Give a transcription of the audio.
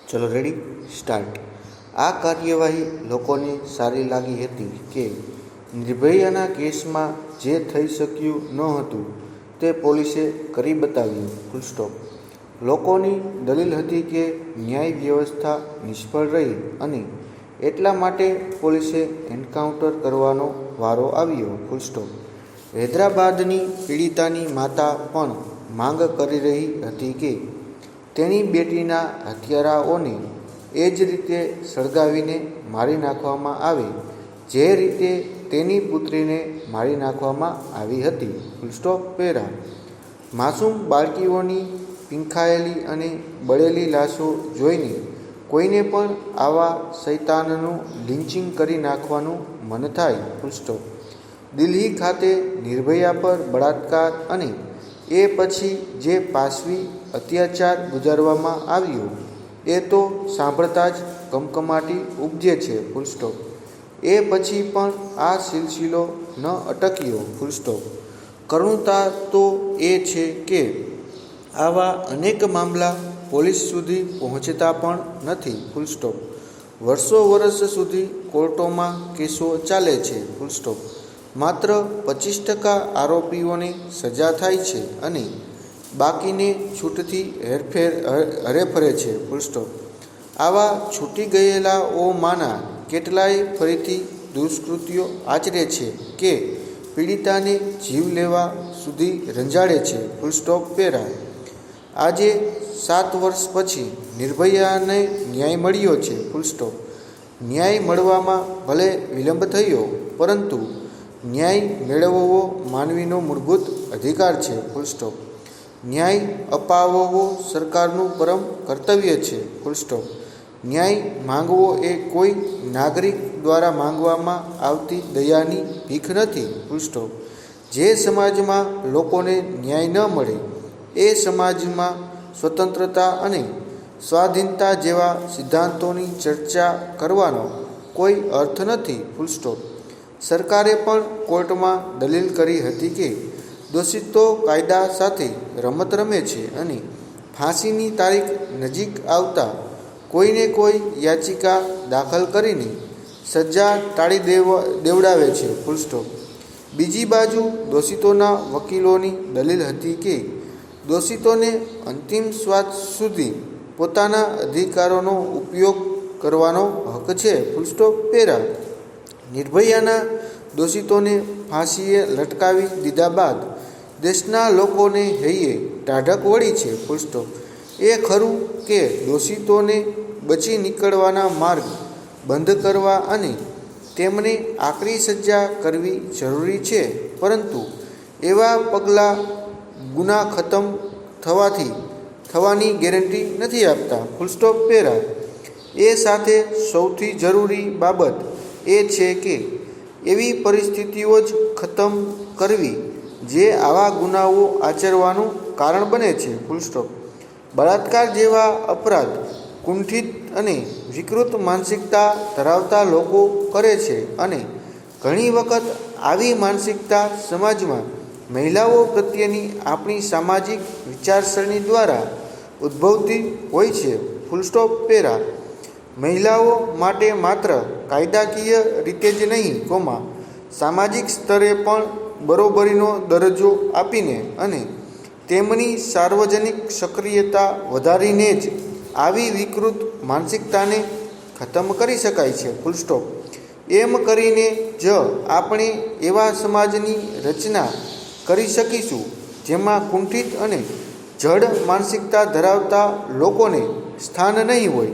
ચલો ready start. આ કાર્યવાહી લોકોને સારી લાગી હતી કે નિર્ભયાના કેસમાં જે થઈ શક્યું ન હતું તે પોલીસે કરી બતાવ્યું ફૂલ સ્ટોપ। લોકોની દલીલ હતી કે ન્યાય વ્યવસ્થા નિષ્ફળ રહી અને એટલા માટે પોલીસે એન્કાઉન્ટર કરવાનો વારો આવ્યો ફૂલ સ્ટોપ। હૈદરાબાદની પીડિતાની માતા પણ માંગ કરી રહી હતી કે તેની બેટીના હત્યારાઓને એ જ રીતે સળગાવીને મારી નાખવામાં આવે જે રીતે તેની પુત્રીને મારી નાખવામાં આવી હતી ફૂલ સ્ટોપ। પેરા માસૂમ બાળકીઓની પીંખાયેલી અને બળેલી લાશો જોઈને કોઈને પણ આવા શૈતાનનું લિન્ચિંગ કરી નાખવાનું મન થાય ફૂલ સ્ટોપ। દિલ્હી ખાતે નિર્ભયા પર બળાત્કાર અને એ પછી જે પાશવી અત્યાચાર ગુજારવામાં આવ્યો એ તો સાંભળતા જ કમકમાટી ઉપજે છે ફૂલ સ્ટોપ। એ પછી પણ આ સિલસિલો ન અટક્યો ફૂલ સ્ટોપ। કરુણતા તો એ છે કે આવા અનેક મામલા પોલીસ સુધી પહોંચતા પણ નથી ફૂલ સ્ટોપ। વર્ષો સુધી કોર્ટોમાં કેસો ચાલે છે ફૂલ સ્ટોપ। માત્ર 25% આરોપીઓને સજા થાય છે અને બાકીને છૂટથી હરેફરે છે ફૂલ સ્ટોપ। આવા છૂટી ગયેલાઓમાંના કેટલાય ફરીથી દુષ્કૃત્યો આચરે છે કે પીડિતાને જીવ લેવા સુધી રંજાડે છે ફૂલ સ્ટોપ। પેરા આજે 7 વર્ષ પછી નિર્ભયાને ન્યાય મળ્યો છે ફૂલ સ્ટોપ। ન્યાય મળવામાં ભલે વિલંબ થયો પરંતુ ન્યાય મેળવવો માનવીનો મૂળભૂત અધિકાર છે ફૂલ સ્ટોપ। ન્યાય અપાવવો સરકારનું પરમ કર્તવ્ય છે ફૂલ સ્ટોપ। ન્યાય માંગવો એ કોઈ નાગરિક દ્વારા માંગવામાં આવતી દયાની ભીખ નથી ફૂલ સ્ટોપ। જે સમાજમાં લોકોને ન્યાય ન મળે એ સમાજમાં સ્વતંત્રતા અને સ્વાધીનતા જેવા સિદ્ધાંતોની ચર્ચા કરવાનો કોઈ અર્થ નથી ફૂલ સ્ટોપ। સરકારે પણ કોર્ટમાં દલીલ કરી હતી કે દોષિતો કાયદા સાથે રમત રમે છે અને ફાંસીની તારીખ નજીક આવતા કોઈને કોઈ યાચિકા દાખલ કરીને સજા ટાળી દેવડાવે છે ફૂલ સ્ટોપ। બીજી બાજુ દોષિતોના વકીલોની દલીલ હતી કે દોષિતોને અંતિમ શ્વાસ સુધી પોતાના અધિકારોનો ઉપયોગ કરવાનો હક છે ફૂલ સ્ટોપ। પેરા નિર્ભયાના દોષિતોને ફાંસીએ લટકાવી દીધા બાદ દેશના લોકોને હૈયે ટાઢક વળી છે ફૂલ સ્ટોપ। એ ખરું કે દોષિતોને બચી નીકળવાના માર્ગ બંધ કરવા અને તેમને આકરી સજા કરવી જરૂરી છે પરંતુ એવા પગલાં ગુના ખતમ થવાની ગેરંટી નથી આપતા ફૂલ સ્ટોપ। પેરા એ સાથે સૌથી જરૂરી બાબત એ છે કે એવી પરિસ્થિતિઓ જ ખતમ કરવી જે આવા ગુનાઓ આચરવાનું કારણ બને છે ફૂલ સ્ટોપ। બળાત્કાર જેવા અપરાધ કુંઠિત અને વિકૃત માનસિકતા ધરાવતા લોકો કરે છે અને ઘણી વખત આવી માનસિકતા સમાજમાં મહિલાઓ પ્રત્યેની આપણી સામાજિક વિચારસરણી દ્વારા ઉદ્ભવતી હોય છે ફૂલ સ્ટોપ। પેરા મહિલાઓ માટે માત્ર કાયદાકીય રીતે જ નહીં સામાજિક સ્તરે પણ બરોબરીનો દરજ્જો આપીને અને તેમની સાર્વજનિક સક્રિયતા વધારીને જ આવી વિકૃત માનસિકતાને ખતમ કરી શકાય છે ફૂલ સ્ટોપ। એમ કરીને જ આપણે એવા સમાજની રચના કરી શકીશું જેમાં કુંઠિત અને જડ માનસિકતા ધરાવતા લોકોને સ્થાન નહીં હોય।